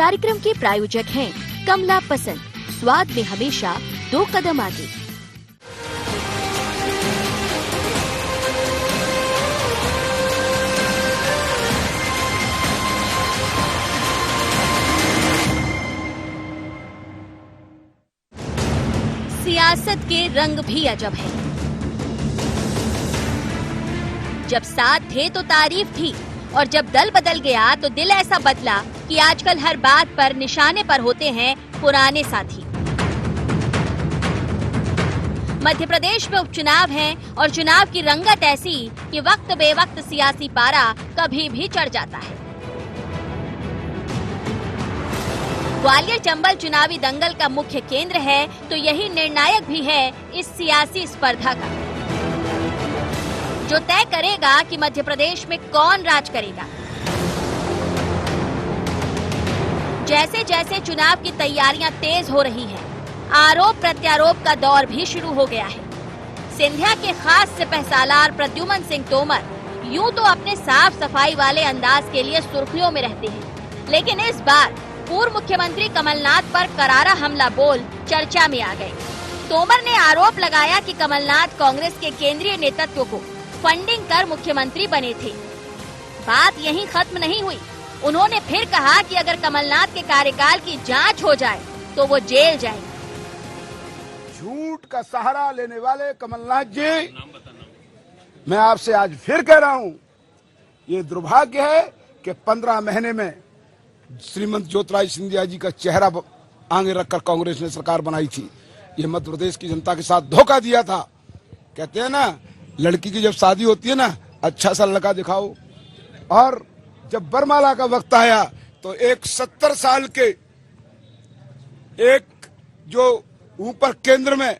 कार्यक्रम के प्रायोजक हैं कमला पसंद, स्वाद में हमेशा 2 कदम आगे। सियासत के रंग भी अजब है। जब साथ थे तो तारीफ थी और जब दल बदल गया तो दिल ऐसा बदला कि आजकल हर बात पर निशाने पर होते हैं पुराने साथी। मध्य प्रदेश में उपचुनाव हैं और चुनाव की रंगत ऐसी कि वक्त बेवक्त सियासी पारा कभी भी चढ़ जाता है। ग्वालियर चंबल चुनावी दंगल का मुख्य केंद्र है तो यही निर्णायक भी है इस सियासी स्पर्धा का, जो तय करेगा कि मध्य प्रदेश में कौन राज करेगा। जैसे जैसे चुनाव की तैयारियां तेज हो रही हैं, आरोप प्रत्यारोप का दौर भी शुरू हो गया है। सिंधिया के खास सिपहसालार प्रद्युमन सिंह तोमर यूं तो अपने साफ सफाई वाले अंदाज के लिए सुर्खियों में रहते हैं, लेकिन इस बार पूर्व मुख्यमंत्री कमलनाथ पर करारा हमला बोल चर्चा में आ गए। तोमर ने आरोप लगाया कि कमलनाथ कांग्रेस के केंद्रीय नेतृत्व को फंडिंग कर मुख्यमंत्री बने थे। बात यहीं खत्म नहीं हुई। उन्होंने फिर कहा कि अगर कमलनाथ के कार्यकाल की जांच हो जाए तो वो जेल जाएंगे। झूठ का सहारा लेने वाले कमलनाथ जी, मैं आपसे आज फिर कह रहा हूं, ये दुर्भाग्य है कि 15 महीने में श्रीमंत ज्योतिरादित्य सिंधिया जी का चेहरा आगे रखकर कांग्रेस ने सरकार बनाई थी। ये मध्य प्रदेश की जनता के साथ धोखा दिया था। कहते हैं ना, लड़की की जब शादी होती है ना, अच्छा सा लड़का दिखाओ, और जब बरमाला का वक्त आया तो एक 70 साल के एक जो ऊपर केंद्र में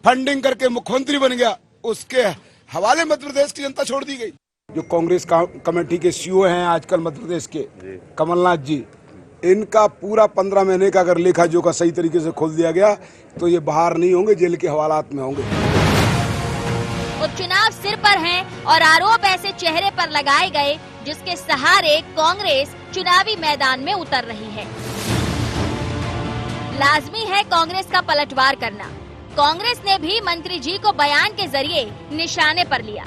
फंडिंग करके मुख्यमंत्री बन गया, उसके हवाले मध्य प्रदेश की जनता छोड़ दी गई। जो कांग्रेस कमेटी के सीईओ हैं आजकल मध्य प्रदेश के, कमलनाथ जी, इनका पूरा 15 महीने का अगर लेखा जोखा सही तरीके से खोल दिया गया तो ये बाहर नहीं होंगे, जेल के हवालात में होंगे। उपचुनाव सिर पर हैं और आरोप ऐसे चेहरे पर लगाए गए जिसके सहारे कांग्रेस चुनावी मैदान में उतर रही है। लाजमी है कांग्रेस का पलटवार करना। कांग्रेस ने भी मंत्री जी को बयान के जरिए निशाने पर लिया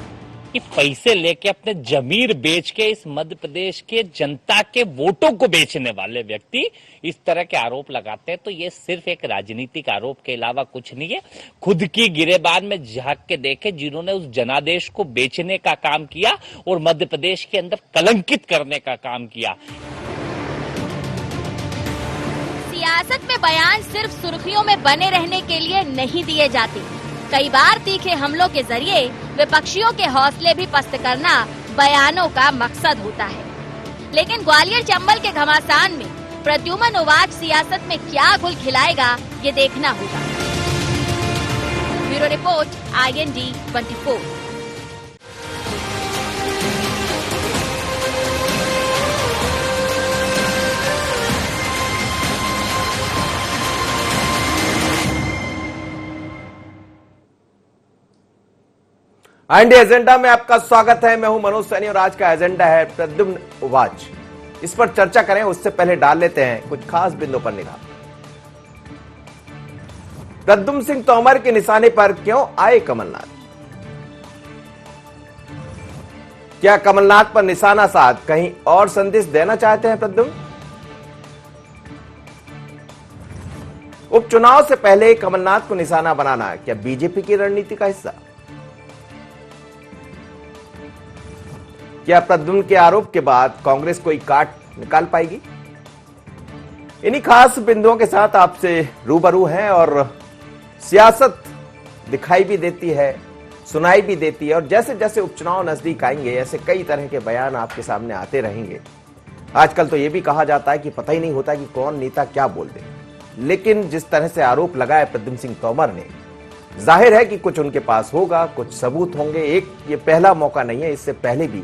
कि पैसे लेके अपने जमीर बेच के इस मध्य प्रदेश के जनता के वोटों को बेचने वाले व्यक्ति इस तरह के आरोप लगाते हैं तो ये सिर्फ एक राजनीतिक आरोप के अलावा कुछ नहीं है। खुद की गिरेबान में झांक के देखे जिन्होंने उस जनादेश को बेचने का काम किया और मध्य प्रदेश के अंदर कलंकित करने का काम किया। सियासत में बयान सिर्फ सुर्खियों में बने रहने के लिए नहीं दिए जाते। कई बार तीखे हमलों के जरिए विपक्षियों के हौसले भी पस्त करना बयानों का मकसद होता है। लेकिन ग्वालियर चंबल के घमासान में प्रद्युमन उवाच सियासत में क्या घुल खिलाएगा, ये देखना होगा। Bureau report, IND 24। IND agenda में आपका स्वागत है। मैं हूं मनोज सैनी और आज का एजेंडा है प्रद्युम्न उवाच। इस पर चर्चा करें उससे पहले डाल लेते हैं कुछ खास बिंदुओं पर निगाह। प्रद्युम्न सिंह तोमर के निशाने पर क्यों आए कमलनाथ? क्या कमलनाथ पर निशाना साध कहीं और संदेश देना चाहते हैं प्रद्युम्न? उपचुनाव से पहले कमलनाथ को निशाना बनाना क्या बीजेपी की रणनीति का हिस्सा? क्या प्रद्युम्न के आरोप के बाद कांग्रेस कोई काट निकाल पाएगी? इन्हीं खास बिंदुओं के साथ आपसे रूबरू हैं और सियासत दिखाई भी देती है, सुनाई भी देती है और जैसे जैसे उपचुनाव नजदीक आएंगे ऐसे कई तरह के बयान आपके सामने आते रहेंगे। आजकल तो यह भी कहा जाता है कि पता ही नहीं होता कि कौन नेता क्या बोल दे। लेकिन जिस तरह से आरोप लगाया प्रद्युम्न सिंह तोमर ने, जाहिर है कि कुछ उनके पास होगा, कुछ सबूत होंगे। ये पहला मौका नहीं है, इससे पहले भी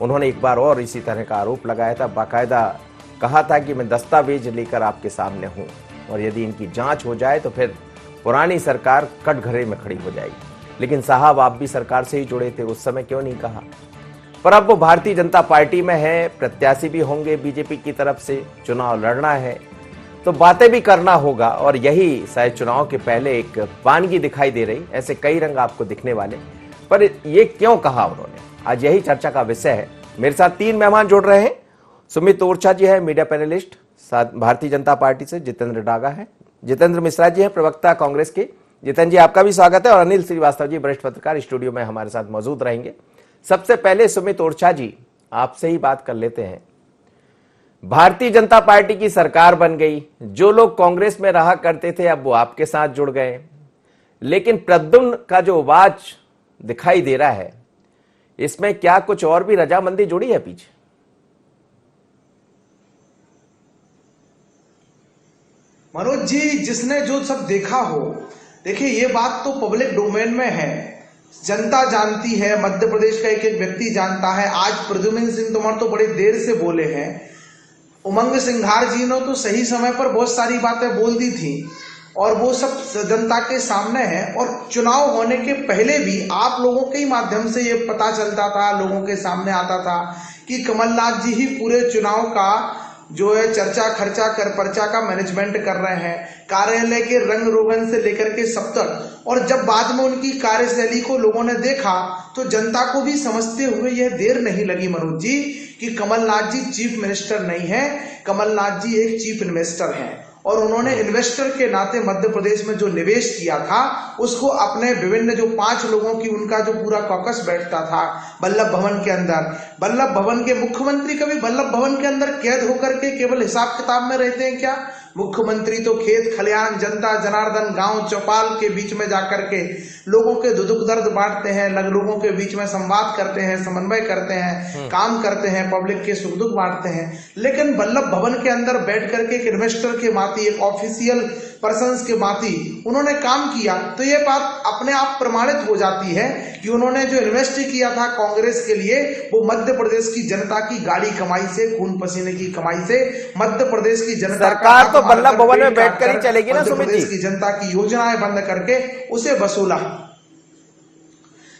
उन्होंने एक बार और इसी तरह का आरोप लगाया था। बाकायदा कहा था कि मैं दस्तावेज लेकर आपके सामने हूं और यदि इनकी जांच हो जाए तो फिर पुरानी सरकार कटघरे में खड़ी हो जाएगी। लेकिन साहब, आप भी सरकार से ही जुड़े थे, उस समय क्यों नहीं कहा? पर अब वो भारतीय जनता पार्टी में है, प्रत्याशी भी होंगे बीजेपी की तरफ से, चुनाव लड़ना है तो बातें भी करना होगा और यही शायद चुनाव के पहले एक वानगी दिखाई दे रही। ऐसे कई रंग आपको दिखने वाले, पर ये क्यों कहा उन्होंने, आज यही चर्चा का विषय है। मेरे साथ 3 मेहमान जुड़ रहे हैं। सुमित ओरछा जी है media panelist Bharatiya Janata party से, जितेंद्र डागा है, जितेंद्र मिश्रा जी है प्रवक्ता कांग्रेस के। जितेंद्र जी आपका भी स्वागत है और अनिल श्रीवास्तव जी वरिष्ठ पत्रकार स्टूडियो में हमारे साथ मौजूद रहेंगे। सबसे पहले सुमित ओरछा जी आपसे ही बात कर लेते हैं। भारतीय जनता पार्टी की सरकार बन गई, जो लोग कांग्रेस में रहा करते थे अब वो आपके साथ जुड़ गए, लेकिन प्रद्युम्न का जो आवाज दिखाई दे रहा है इसमें क्या कुछ और भी रजामंदी जुड़ी है पीछे? मनोज जी, जिसने जो सब देखा हो, देखिए ये बात तो पब्लिक डोमेन में है, जनता जानती है, मध्य प्रदेश का एक एक व्यक्ति जानता है। आज प्रद्युम्न सिंह तोमर तो बड़ी देर से बोले हैं, उमंग सिंघार जी ने तो सही समय पर बहुत सारी बातें बोल दी थी और वो सब जनता के सामने है। और चुनाव होने के पहले भी आप लोगों के ही माध्यम से ये पता चलता था, लोगों के सामने आता था कि कमलनाथ जी ही पूरे चुनाव का जो है चर्चा खर्चा कर पर्चा का मैनेजमेंट कर रहे हैं, कार्यालय के रंग रोगन से लेकर के सब तक। और जब बाद में उनकी कार्यशैली को लोगों ने देखा तो जनता को भी समझते हुए यह देर नहीं लगी मनोज जी कि कमलनाथ जी चीफ मिनिस्टर नहीं है, कमलनाथ जी एक चीफ इन्वेस्टर हैं और उन्होंने इन्वेस्टर के नाते मध्य प्रदेश में जो निवेश किया था उसको अपने विभिन्न जो 5 लोगों की उनका जो पूरा कॉकस बैठता था वल्लभ भवन के अंदर, वल्लभ भवन के मुख्यमंत्री कभी वल्लभ भवन के अंदर कैद होकर के केवल हिसाब किताब में रहते हैं क्या? मुख्यमंत्री तो खेत खलियान, जनता जनार्दन, गांव चौपाल के बीच में जाकर के लोगों के दुख दर्द बांटते हैं, लोगों के बीच में संवाद करते हैं, समन्वय करते हैं, काम करते हैं, पब्लिक के सुख दुख बांटते हैं। लेकिन वल्लभ भवन के अंदर बैठ करके एक इन्वेस्टर के माती, एक ऑफिशियल पर्सन्स के माती उन्होंने काम किया, तो ये बात अपने आप प्रमाणित हो जाती है कि उन्होंने जो इन्वेस्ट किया था कांग्रेस के लिए वो मध्य प्रदेश की जनता की गाड़ी कमाई से, खून पसीने की कमाई से, मध्य प्रदेश की जनता सरकार तो वल्लभ भवन में बैठकर ही चलेगी ना सुमित जी, की जनता की योजनाएं बंद करके उसे वसूला।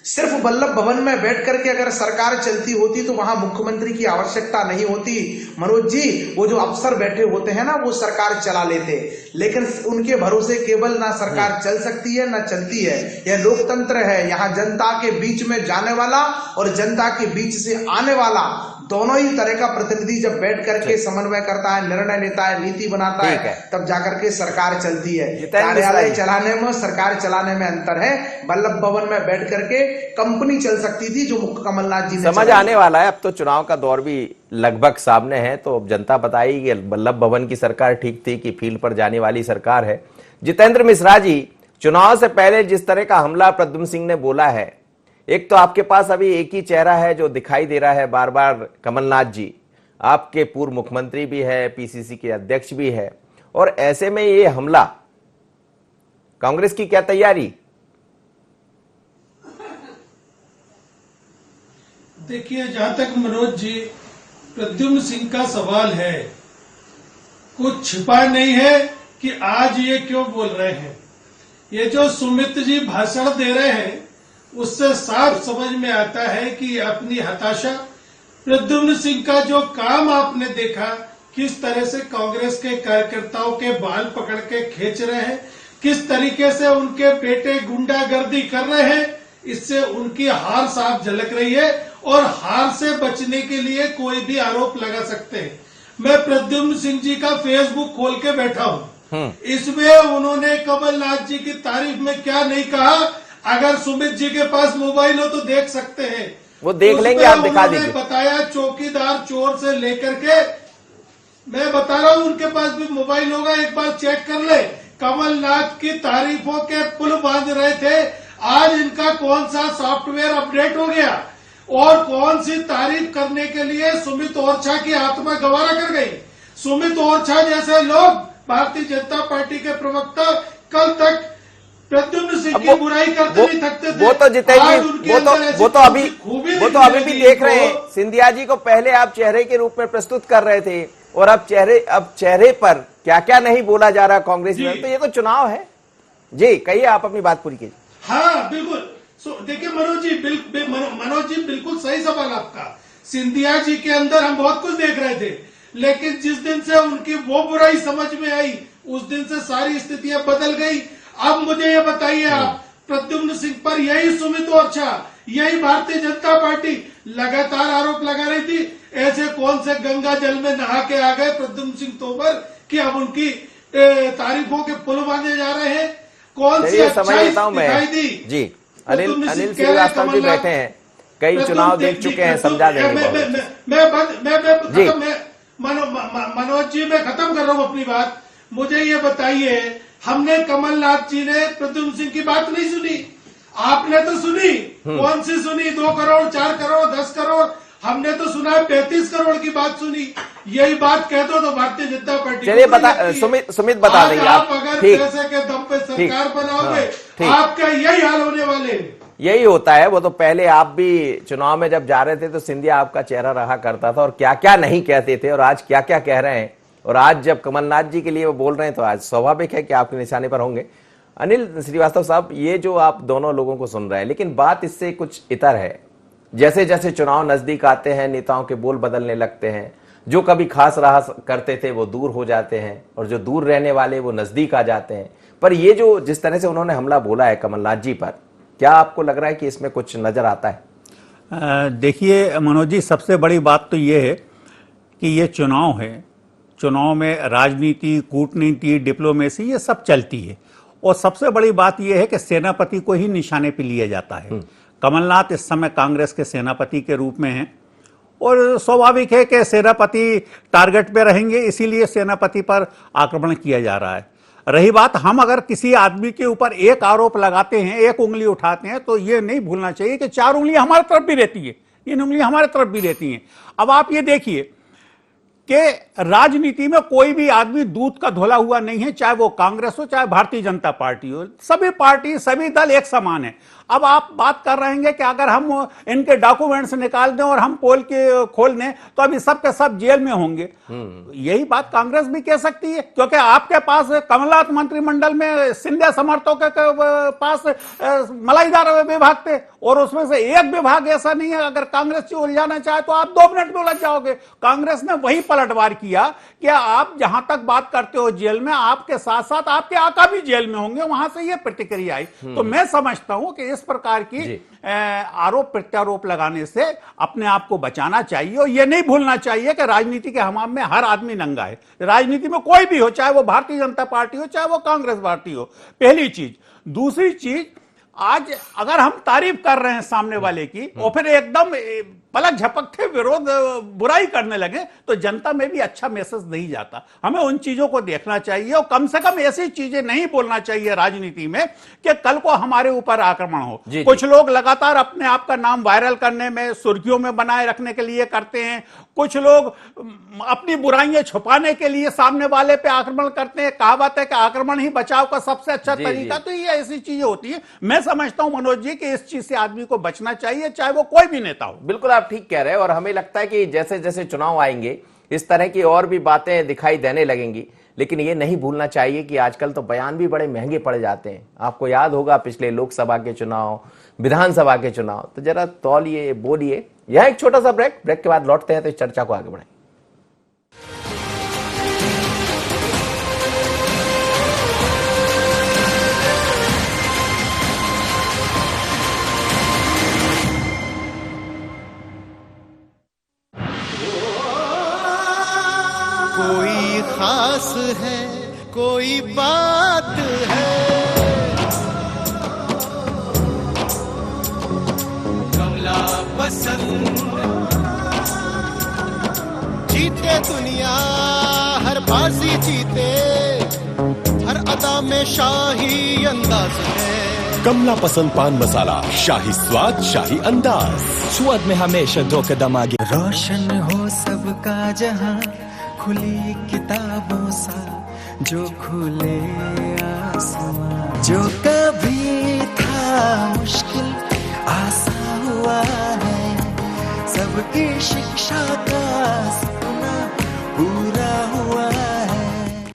सिर्फ वल्लभ भवन में बैठ करके अगर सरकार चलती होती तो वहां मुख्यमंत्री की आवश्यकता नहीं होती मनोज जी। वो जो अफसर बैठे होते हैं ना वो सरकार चला लेते, लेकिन उनके भरोसे केवल ना सरकार चल सकती है ना चलती है। यह लोकतंत्र है, यहाँ जनता के बीच में जाने वाला और जनता के बीच से आने वाला दोनों ही तरह का प्रतिनिधि जब बैठ करके समन्वय करता है, निर्णय लेता है, नीति बनाता है, तब जाकर के सरकार चलती है। कार्यालय चलाने में सरकार चलाने में अंतर है। वल्लभ भवन में बैठ करके कंपनी चल सकती थी जो कमलनाथ जी ने समझ आने वाला है। अब तो चुनाव का दौर भी लगभग सामने है, तो अब जनता बताएगी कि वल्लभ भवन की सरकार ठीक थी कि फील्ड पर जाने वाली सरकार है। जितेंद्र मिश्रा जी, चुनाव से पहले जिस तरह का हमला प्रद्युम्न सिंह ने बोला है, एक तो आपके पास अभी एक ही चेहरा है जो दिखाई दे रहा है बार बार, कमलनाथ जी, आपके पूर्व मुख्यमंत्री भी है, पीसीसी के अध्यक्ष भी है, और ऐसे में ये हमला, कांग्रेस की क्या तैयारी? देखिए, जहां तक मनोज जी प्रद्युम्न सिंह का सवाल है, कुछ छिपा नहीं है कि आज ये क्यों बोल रहे हैं। ये जो सुमित जी भाषण दे रहे हैं उससे साफ समझ में आता है कि अपनी हताशा, प्रद्युम्न सिंह का जो काम आपने देखा, किस तरह से कांग्रेस के कार्यकर्ताओं के बाल पकड़ के खींच रहे हैं, किस तरीके से उनके बेटे गुंडागर्दी कर रहे हैं, इससे उनकी हार साफ झलक रही है और हार से बचने के लिए कोई भी आरोप लगा सकते हैं। मैं प्रद्युम्न सिंह जी का फेसबुक खोल के बैठा हूं, इसमें उन्होंने कमलनाथ जी की तारीफ में क्या नहीं कहा। अगर सुमित जी के पास मोबाइल हो तो देख सकते हैं, वो देख लेंगे, आप दिखा दीजिए। बताया चौकीदार चोर से लेकर के, मैं बता रहा हूं उनके पास भी मोबाइल होगा, एक बार चेक कर ले। कमलनाथ की तारीफों के पुल बांध रहे थे, आज इनका कौन सा सॉफ्टवेयर अपडेट हो गया और कौन सी तारीफ करने के लिए सुमित ओरछा की आत्मा गवारा कर गई। सुमित ओरछा जैसे लोग, भारतीय जनता पार्टी के प्रवक्ता, कल तक प्रद्युम्न सिंह की बुराई करते नहीं थकते थे। वो तो जितेंद्र जी, वो तो अभी भी देख रहे हैं। सिंधिया जी को पहले आप चेहरे के रूप में प्रस्तुत कर रहे थे और अब चेहरे पर क्या क्या नहीं बोला जा रहा कांग्रेस में, तो ये तो चुनाव है जी। कहिए, आप अपनी बात पूरी कीजिए। हाँ बिल्कुल, देखिए मनोज जी बिल्कुल सही सवाल आपका। सिंधिया जी के अंदर हम बहुत कुछ देख रहे थे, लेकिन जिस दिन से उनकी वो बुराई समझ में आई उस दिन से सारी स्थितियां बदल गई। अब मुझे ये बताइए आप, प्रद्युम्न सिंह पर यही सुमित ओरछा, यही भारतीय जनता पार्टी लगातार आरोप लगा रही थी, ऐसे कौन से गंगा जल में नहा के आ गए प्रद्युम्न सिंह तोमर कि अब उनकी तारीफों के पुल बांधे जा रहे हैं? कौन सी अच्छाई दिखाई दी? जी अनिल श्रीवास्तव जी बैठे हैं, कई चुनाव देख चुके हैं, समझा देंगे। मनोज जी मैं खत्म कर रहा हूं अपनी बात। मुझे ये बताइए, हमने कमलनाथ जी ने प्रद्युम्न सिंह की बात नहीं सुनी, आपने तो सुनी। कौन सी सुनी? 2 करोड़, 4 करोड़, 10 करोड़? हमने तो सुना 35 करोड़ की बात सुनी। यही बात कह दो तो भारतीय जनता पार्टी। चलिए बता, सुमित बता देंगे आप। अगर पैसे के दम पे सरकार बनाओगे आपका यही हाल होने वाले। यही होता है। वो तो पहले आप भी चुनाव में जब जा रहे थे तो सिंधिया आपका चेहरा रहा करता था और क्या क्या नहीं कहते थे और आज क्या क्या कह रहे हैं, और आज जब कमलनाथ जी के लिए वो बोल रहे हैं तो आज स्वाभाविक है कि आपके निशाने पर होंगे। अनिल श्रीवास्तव साहब, ये जो आप दोनों लोगों को सुन रहे हैं, लेकिन बात इससे कुछ इतर है। जैसे जैसे चुनाव नजदीक आते हैं नेताओं के बोल बदलने लगते हैं, जो कभी खास रहा करते थे वो दूर हो जाते हैं और जो दूर रहने वाले वो नजदीक आ जाते हैं। पर ये जो जिस तरह से उन्होंने हमला बोला है कमलनाथ जी पर, क्या आपको लग रहा है कि इसमें कुछ नजर आता है? देखिए मनोज जी, सबसे बड़ी बात तो ये है कि ये चुनाव है, चुनाव में राजनीति, कूटनीति, डिप्लोमेसी ये सब चलती है, और सबसे बड़ी बात यह है कि सेनापति को ही निशाने पे लिया जाता है। कमलनाथ इस समय कांग्रेस के सेनापति के रूप में हैं और स्वाभाविक है कि सेनापति टारगेट पे रहेंगे, इसीलिए सेनापति पर आक्रमण किया जा रहा है। रही बात, हम अगर किसी आदमी के ऊपर एक आरोप लगाते हैं, एक उंगली उठाते हैं, तो ये नहीं भूलना चाहिए कि 4 उंगलियां हमारी तरफ भी रहती है, 3 उंगलियां हमारी तरफ भी रहती हैं। अब आप ये देखिए कि राजनीति में कोई भी आदमी दूध का धुला हुआ नहीं है, चाहे वो कांग्रेस हो चाहे भारतीय जनता पार्टी हो, सभी पार्टी सभी दल एक समान है। अब आप बात कर रहे हैं कि अगर हम इनके डॉक्यूमेंट्स निकाल दें और हम पोल के खोल दें तो अभी सब के सब जेल में होंगे। यही बात कांग्रेस भी कह सकती है, क्योंकि आपके पास कमलनाथ मंत्रिमंडल में सिंधिया समर्थकों के पास मलाईदार विभाग थे और उसमें से एक विभाग ऐसा नहीं है, अगर कांग्रेस से उलझाना चाहे तो आप 2 मिनट में उलझ जाओगे। कांग्रेस ने वही पलटवार किया कि आप जहां तक बात करते हो जेल में, आपके साथ साथ आपके आका भी जेल में होंगे, वहां से यह प्रतिक्रिया आई। तो मैं समझता हूं कि इस प्रकार की आरोप प्रत्यारोप लगाने से अपने आप को बचाना चाहिए और यह नहीं भूलना चाहिए कि राजनीति के हमाम में हर आदमी नंगा है। राजनीति में कोई भी हो, चाहे वो भारतीय जनता पार्टी हो चाहे वो कांग्रेस पार्टी हो, पहली चीज। दूसरी चीज, आज अगर हम तारीफ कर रहे हैं सामने वाले की और फिर एकदम पलक झपकते विरोध बुराई करने लगे तो जनता में भी अच्छा मैसेज नहीं जाता। हमें उन चीजों को देखना चाहिए और कम से कम ऐसी चीजें नहीं बोलना चाहिए राजनीति में कि कल को हमारे ऊपर आक्रमण हो। कुछ लोग लगातार अपने आप का नाम वायरल करने में, सुर्खियों में बनाए रखने के लिए करते हैं, कुछ लोग अपनी बुराइयां छुपाने के लिए सामने वाले पे आक्रमण करते हैं। कहावत है कि आक्रमण ही बचाव का सबसे अच्छा तरीका। तो ये ऐसी चीजें होती है। मैं समझता हूं मनोज जी कि इस चीज से आदमी को बचना चाहिए, चाहे वो कोई भी नेता हो। बिल्कुल आप ठीक कह रहे हैं और हमें लगता है कि जैसे जैसे चुनाव आएंगे इस तरह की और भी बातें दिखाई देने लगेंगी। लेकिन ये नहीं भूलना चाहिए कि आजकल तो बयान भी बड़े महंगे पड़ जाते हैं। आपको याद होगा पिछले लोकसभा के चुनाव, विधानसभा के चुनाव, तो जरा तौलिए, बोलिए। यह एक छोटा सा ब्रेक के बाद लौटते हैं तो इस चर्चा को आगे बढ़ाएं। कोई खास है, कोई बात है, कमला पसंद। जीते दुनिया हर बाजी जीते, हर अदा में शाही अंदाज है। कमला पसंद पान मसाला, शाही स्वाद, शाही अंदाज, स्वाद में हमेशा 2 कदम आगे। रोशन हो सबका जहां, खुली किताबों सा जो खुले आसमां। जो कभी था मुश्किल आसान हुआ है, सबकी शिक्षा का सपना पूरा हुआ है।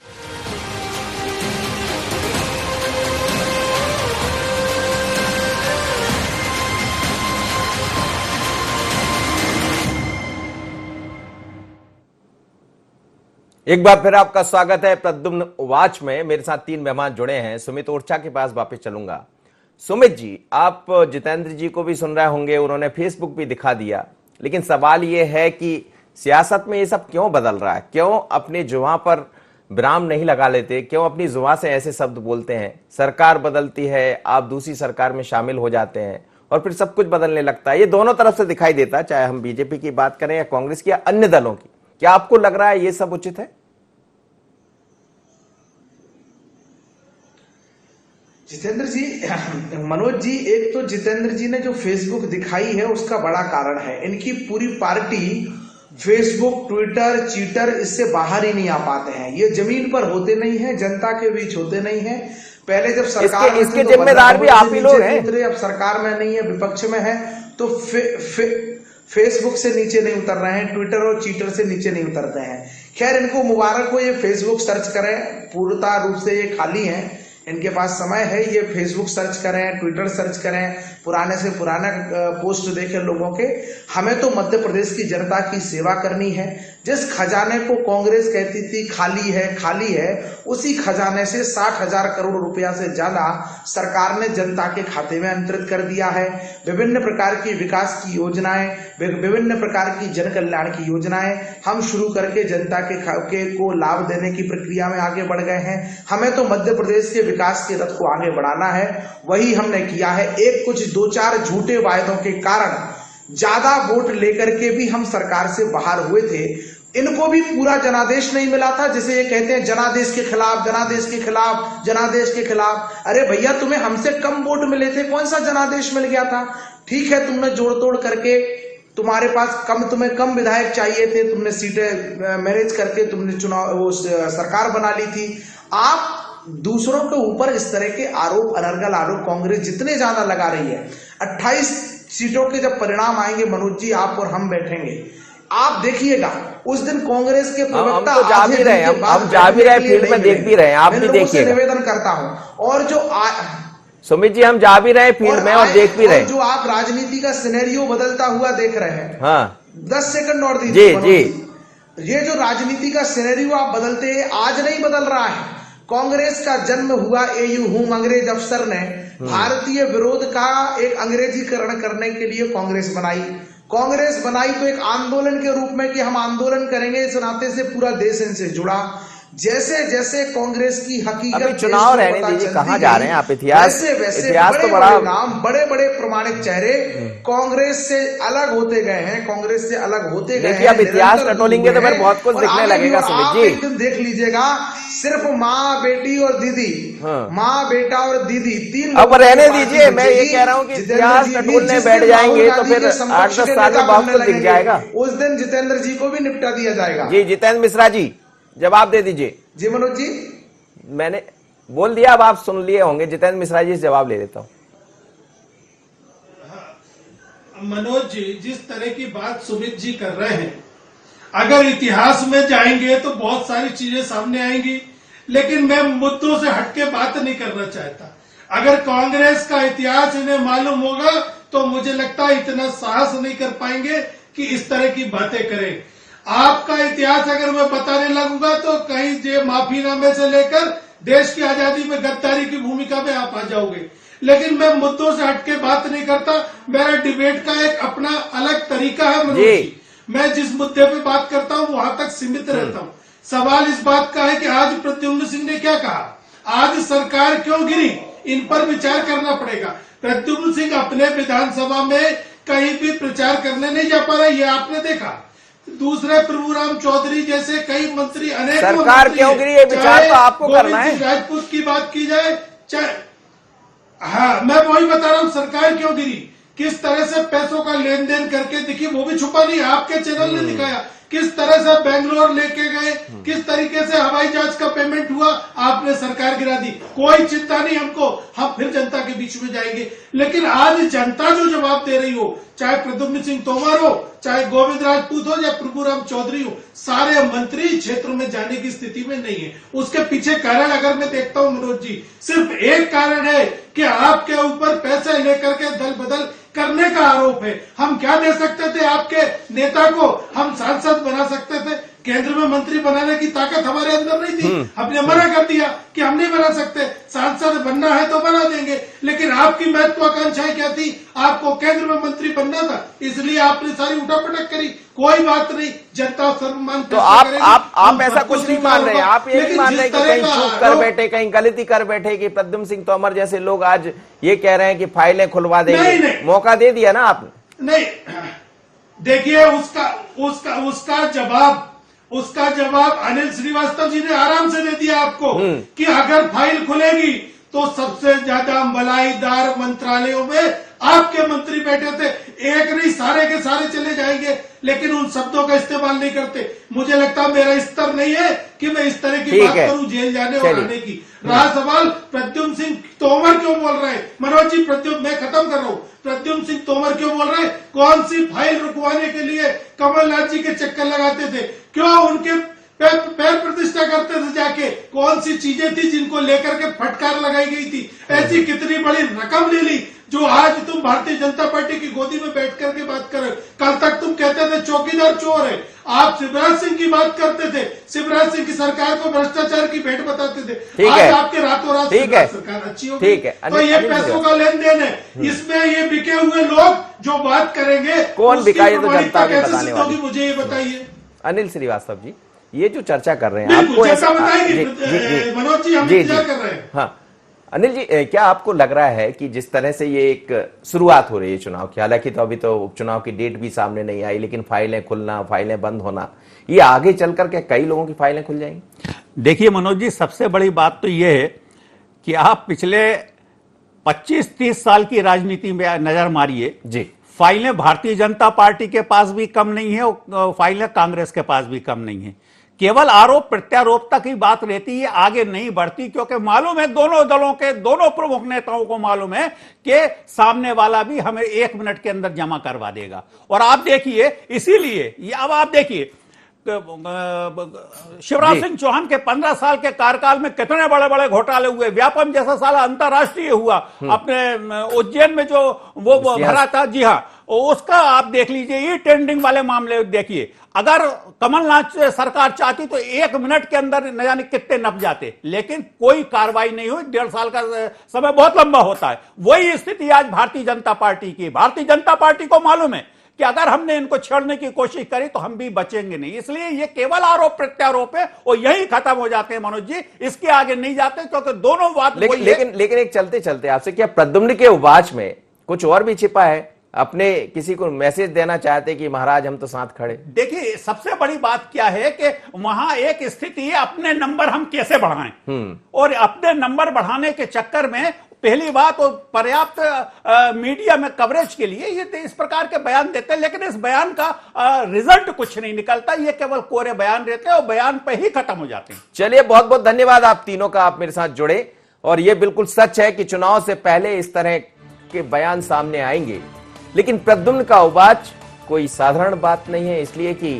एक बार फिर आपका स्वागत है प्रद्युम्न वाच में। मेरे साथ 3 मेहमान जुड़े हैं। सुमित ओरछा के पास वापस चलूंगा। सुमित जी, आप जितेंद्र जी को भी सुन रहे होंगे, उन्होंने फेसबुक भी दिखा दिया, लेकिन सवाल यह है कि सियासत में ये सब क्यों बदल रहा है? क्यों अपनी जुबान पर विराम नहीं लगा लेते? क्यों अपनी जुबान से ऐसे शब्द बोलते हैं? सरकार बदलती है, आप दूसरी सरकार में शामिल हो जाते हैं और फिर सब कुछ बदलने लगता है। ये दोनों तरफ से दिखाई देता है, चाहे हम बीजेपी की बात करें या कांग्रेस की या अन्य दलों की। क्या आपको लग रहा है ये सब उचित है? जितेंद्र जी, मनोज जी, एक तो जितेंद्र जी ने जो फेसबुक दिखाई है उसका बड़ा कारण है, इनकी पूरी पार्टी फेसबुक, ट्विटर, चीटर इससे बाहर ही नहीं आ पाते हैं। ये जमीन पर होते नहीं हैं, जनता के बीच होते नहीं हैं। पहले जब सरकार इसके जिम्मेदार भी आप ही लोग हैं। अब सरकार में नहीं है, विपक्ष में है, तो फेसबुक से नीचे नहीं उतर रहे हैं, ट्विटर और चीटर से नीचे नहीं उतरते हैं। खैर, इनको मुबारक हो, ये फेसबुक सर्च करें, पूर्णतः रूप से ये खाली है, इनके पास समय है। ये फेसबुक सर्च करें, ट्विटर सर्च करें, पुराने से पुराना पोस्ट देखें लोगों के। हमें तो मध्य प्रदेश की जनता की सेवा करनी है। जिस खजाने को कांग्रेस कहती थी खाली है, उसी खजाने से 60,000 करोड़ रुपया से ज्यादा सरकार ने जनता के खाते में अंतरित कर दिया है। विभिन्न प्रकार की विकास की योजनाएं, विभिन्न प्रकार की जन कल्याण की योजनाएं हम शुरू करके जनता के को लाभ देने की प्रक्रिया में आगे बढ़ गए हैं। हमें तो मध्य प्रदेश के विकास के रथ को आगे बढ़ाना है, वही हमने किया है। एक कुछ 2-4 झूठे वायदों के कारण ज्यादा वोट लेकर के भी हम सरकार से बाहर हुए थे। इनको भी पूरा जनादेश नहीं मिला था, जैसे ये कहते हैं जनादेश के खिलाफ, जनादेश के खिलाफ, जनादेश के खिलाफ। अरे भैया, तुम्हें हमसे कम वोट मिले थे, कौन सा जनादेश मिल गया था? ठीक है, तुमने जोड़ तोड़ करके, तुम्हारे पास तुम्हें कम विधायक चाहिए थे, तुमने सीटें मैनेज करके तुमने सरकार बना ली थी। आप दूसरों के ऊपर इस तरह के आरोप, अनर्गल आरोप कांग्रेस जितने ज्यादा लगा रही है, 28 सीटों के जब परिणाम आएंगे मनोज जी, आप और हम बैठेंगे, आप देखिएगा उस दिन कांग्रेस के प्रवक्ता हम जा भी रहे हैं फील्ड में, देख भी रहे हैं, आप भी देखिए। निवेदन करता हूं, और जो सुमित जी, हम जा भी रहे हैं फील्ड में और देख भी रहे हैं। जो आप राजनीति का सिनेरियो बदलता हुआ देख रहे हैं, हाँ 10 सेकंड और दीजिए जी। ये जो राजनीति का सिनेरियो आप बदलते हैं, आज नहीं बदल रहा है। कांग्रेस का जन्म हुआ एयू हूम अंग्रेज अफसर ने भारतीय विरोध का एक अंग्रेजीकरण करने के लिए कांग्रेस बनाई तो एक आंदोलन के रूप में कि हम आंदोलन करेंगे, इस नाते से पूरा देश इनसे जुड़ा। जैसे जैसे कांग्रेस की हकीकत, चुनाव रहने दीजिए, कहाँ जा रहे हैं आप? इतिहास तो बड़ा नाम, बड़े बड़े प्रमाणिक चेहरे कांग्रेस से अलग होते गए हैं, कांग्रेस से अलग होते गए हैं। अब इतिहास टटोलेंगे तो फिर बहुत कुछ दिखने लगेगा सुमित जी। एक दिन देख लीजिएगा, सिर्फ माँ, बेटी और दीदी, माँ, बेटा और दीदी, 3। अब रहने दीजिए, मैं ये कह रहा हूँ कि इतिहास टटोलने बैठ जाएंगे तो फिर 8-10 साल में बहुत कुछ दिख जाएगा। उस दिन जितेंद्र जी को भी निपटा दिया जाएगा। जी, जितेंद्र मिश्रा जी, जवाब दे दीजिए। जी मनोज जी, मैंने बोल दिया, अब आप सुन लिए होंगे। जितेंद्र मिश्रा जी से जवाब ले लेता हूं। मनोज जी, जिस तरह की बात सुमित जी कर रहे हैं, अगर इतिहास में जाएंगे तो बहुत सारी चीजें सामने आएंगी, लेकिन मैं मुद्दों से हटके बात नहीं करना चाहता। अगर कांग्रेस का इतिहास इन्हें मालूम होगा तो मुझे लगता है इतना साहस नहीं कर पाएंगे कि इस तरह की बातें करें। आपका इतिहास अगर मैं बताने लगूंगा तो कहीं जे माफीनामे से लेकर देश की आजादी में गद्दारी की भूमिका में आप आ जाओगे, लेकिन मैं मुद्दों से हटके बात नहीं करता। मेरा डिबेट का एक अपना अलग तरीका है मनोज जी। मैं जिस मुद्दे पे बात करता हूं वहां तक सीमित रहता हूं। सवाल इस बात का है कि आज प्रद्युम्न सिंह ने क्या कहा, आज सरकार क्यों गिरी, इन पर विचार करना पड़ेगा। प्रद्युम्न सिंह अपने विधानसभा में कहीं भी प्रचार करने नहीं जा पा रहे, ये आपने देखा। दूसरे प्रभुराम चौधरी जैसे कई मंत्री, अनेक सरकार क्यों गिरी, ये विचार तो आपको करना है। राजपूत की बात की जाए, चाहे, हाँ मैं वही बता रहा हूँ, सरकार क्यों गिरी, किस तरह से पैसों का लेन देन करके, देखिए वो भी छुपा नहीं, आपके चैनल ने दिखाया किस तरह से बेंगलोर लेके गए, किस तरीके से हवाई जहाज का पेमेंट हुआ, आपने सरकार गिरा दी। कोई चिंता नहीं हमको, हम फिर जनता के बीच में जाएंगे। लेकिन आज जनता जो जवाब दे रही हो, चाहे प्रद्युम्न सिंह तोमर हो, चाहे गोविंद राजपूत हो या प्रभुराम चौधरी हो, सारे मंत्री क्षेत्रों में जाने की स्थिति में नहीं है। उसके पीछे कारण अगर मैं देखता हूं मनोज जी, सिर्फ एक कारण है कि आपके ऊपर पैसे लेकर के दल बदल करने का आरोप है। हम क्या दे सकते थे आपके नेता को, हम सांसद बना सकते थे, केंद्र में मंत्री बनाने की ताकत हमारे अंदर नहीं थी, हमने मना कर दिया कि हम नहीं बना सकते, सांसद बनना है तो बना देंगे। लेकिन आपकी महत्वाकांक्षाएं क्या थी? आपको केंद्र में मंत्री बनना था, इसलिए आपने सारी उठापटक करी। कोई बात नहीं, जनता सम्मान तो आप ऐसा कुछ नहीं मान रहे, आप ये नहीं मान रहे कि कहीं चूक कर बैठे, कहीं गलती कर बैठे कि प्रद्युम्न सिंह तोमर जैसे लोग आज ये कह रहे हैं कि फाइलें खुलवा देंगे? नहीं। मौका दे दिया ना आपने। नहीं, देखिए उसका जवाब अनिल श्रीवास्तव जी ने आराम से दे दिया आपको कि अगर फाइल खुलेगी तो सबसे ज्यादा मलाईदार मंत्रालयों में आपके मंत्री बैठे थे, एक नहीं सारे के सारे चले जाएंगे, लेकिन उन शब्दों का इस्तेमाल नहीं करते। मुझे लगता है मेरा स्तर नहीं है कि मैं इस तरह की बात करूं जेल जाने और आने की। रहा सवाल प्रद्युम्न सिंह तोमर क्यों बोल रहे हैं, मनोज जी, मैं खत्म कर रहा हूं। प्रद्युम्न सिंह तोमर क्यों बोल रहे हैं? कौन सी फाइल रुकवाने के लिए कमलनाथ जी के चक्कर लगाते थे? क्यों उनके पैर प्रतिष्ठा करते थे जाके? कौन सी चीजें थी जिनको लेकर के फटकार लगाई गई थी? ऐसी कितनी बड़ी रकम ले ली जो आज तुम भारतीय जनता पार्टी की गोदी में बैठ करके बात कर रहे हो? कल तक तुम कहते थे चौकीदार चोर है, आप शिवराज सिंह की बात करते थे, शिवराज सिंह की सरकार को भ्रष्टाचार की भेंट बताते थे। आज आपके रातों रात सरकार अच्छी हो गई। तो ये पैसों का लेन देन है, इसमें ये बिके हुए लोग जो बात करेंगे कौन बिका, ये तो जनता को बताने वाली। मुझे ये बताइए अनिल श्रीवास्तव जी, ये जो चर्चा कर रहे हैं आपको ऐसा बताएंगे मनोज जी, हम इंतजार कर रहे हैं। हाँ अनिल जी, क्या आपको लग रहा है कि जिस तरह से ये एक शुरुआत हो रही है चुनाव की, हालांकि तो अभी तो उपचुनाव की डेट भी सामने नहीं आई, लेकिन फाइलें खुलना, फाइलें बंद होना, ये आगे चलकर के कई लोगों की फाइलें खुल जाएंगी? देखिए मनोज जी, सबसे बड़ी बात तो ये है कि आप पिछले 25-30 साल की राजनीति में नजर मारिए जी, फाइलें भारतीय जनता पार्टी के पास भी कम नहीं है और फाइलें कांग्रेस के पास भी कम नहीं है। केवल आरोप प्रत्यारोप तक ही बात रहती है, आगे नहीं बढ़ती, क्योंकि मालूम है दोनों दलों के दोनों प्रमुख नेताओं को मालूम है कि सामने वाला भी हमें 1 मिनट के अंदर जमा करवा देगा। और आप देखिए, इसीलिए अब आप देखिए शिवराज सिंह चौहान के 15 साल के कार्यकाल में कितने बड़े बड़े घोटाले हुए। व्यापम जैसा साला अंतरराष्ट्रीय हुआ, अपने उज्जैन में जो वो भरा था, जी हाँ, उसका आप देख लीजिए। ये टेंडरिंग वाले मामले देखिए, अगर कमलनाथ सरकार चाहती तो 1 मिनट के अंदर न जाने कितने नप जाते, लेकिन कोई कार्रवाई नहीं हुई। 1.5 साल का समय बहुत लंबा होता है। वही स्थिति आज भारतीय जनता पार्टी की। भारतीय जनता पार्टी को मालूम है कि अगर हमने इनको छेड़ने की कोशिश करी तो हम भी बचेंगे नहीं, इसलिए ये केवल आरोप प्रत्यारोप है और यही खत्म हो जाते हैं मनोज जी, इसके आगे नहीं जाते, क्योंकि दोनों बात लेकिन एक चलते चलते आपसे, क्या प्रद्युम्न के उबाच में कुछ और भी छिपा है? अपने किसी को मैसेज देना चाहते कि महाराज हम तो साथ खड़े? देखिए, सबसे बड़ी बात क्या है कि वहां एक स्थिति है, अपने नंबर हम कैसे बढ़ाएं, और अपने नंबर बढ़ाने के चक्कर में पहली बात, और पर्याप्त मीडिया में कवरेज के लिए ये इस प्रकार के बयान देते हैं, लेकिन इस बयान का रिजल्ट कुछ नहीं निकलता। ये केवल कोरे बयान रहते हैं और बयान पे ही खत्म हो जाते हैं। चलिए, बहुत बहुत धन्यवाद आप तीनों का, आप मेरे साथ जुड़े। और ये बिल्कुल सच है कि चुनाव से पहले इस तरह के बयान सामने आएंगे, लेकिन प्रद्युम्न का उबाच कोई साधारण बात नहीं है, इसलिए कि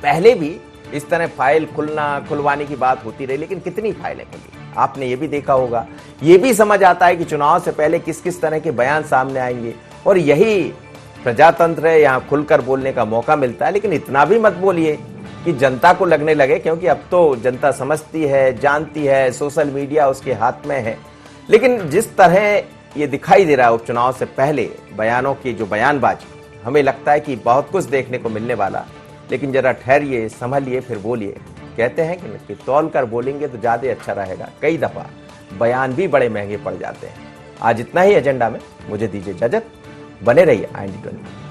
पहले भी इस तरह फाइल खुलवाने की बात होती रही, लेकिन कितनी फाइलें खुली आपने ये भी देखा होगा। ये भी समझ आता है कि चुनाव से पहले किस किस तरह के बयान सामने आएंगे, और यही प्रजातंत्र है, यहां खुलकर बोलने का मौका मिलता है। लेकिन इतना भी मत बोलिए कि जनता को लगने लगे, क्योंकि अब तो जनता समझती है, जानती है, सोशल मीडिया उसके हाथ में है। लेकिन जिस तरह ये दिखाई दे रहा है उपचुनाव से पहले बयानों की जो बयानबाजी, हमें लगता है कि बहुत कुछ देखने को मिलने वाला। लेकिन जरा ठहरिए, संभलिए, फिर बोलिए। कहते हैं कि तौल कर बोलेंगे तो ज्यादा अच्छा रहेगा। कई दफा बयान भी बड़े महंगे पड़ जाते हैं। आज इतना ही एजेंडा में, मुझे दीजिए इजाजत। बने रहिए IND 20।